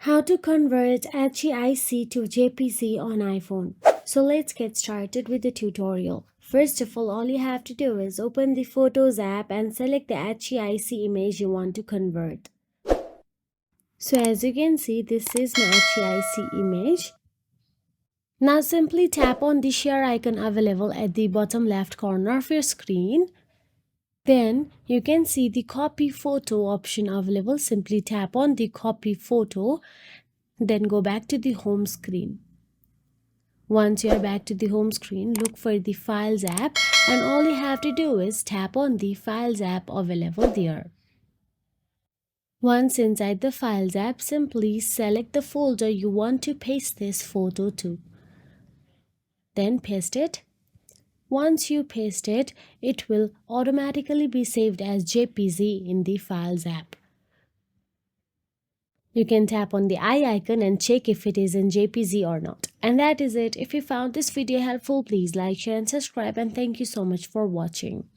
How to convert HEIC to JPG on iPhone. So let's get started with the tutorial. First of all you have to do is open the Photos app and select the HEIC image you want to convert. So as you can see, this is my HEIC image. Now simply tap on the share icon available at the bottom left corner of your screen. Then you can see the copy photo option available. Simply tap on the copy photo. Then go back to the home screen. Once you are back to the home screen, look for the Files app and all you have to do is tap on the Files app available there. Once inside the Files app, simply select the folder you want to paste this photo to. Then paste it. Once you paste it, it will automatically be saved as JPG in the Files app. You can tap on the eye icon and check if it is in JPG or not. And that is it. If you found this video helpful, please like, share and subscribe, and thank you so much for watching.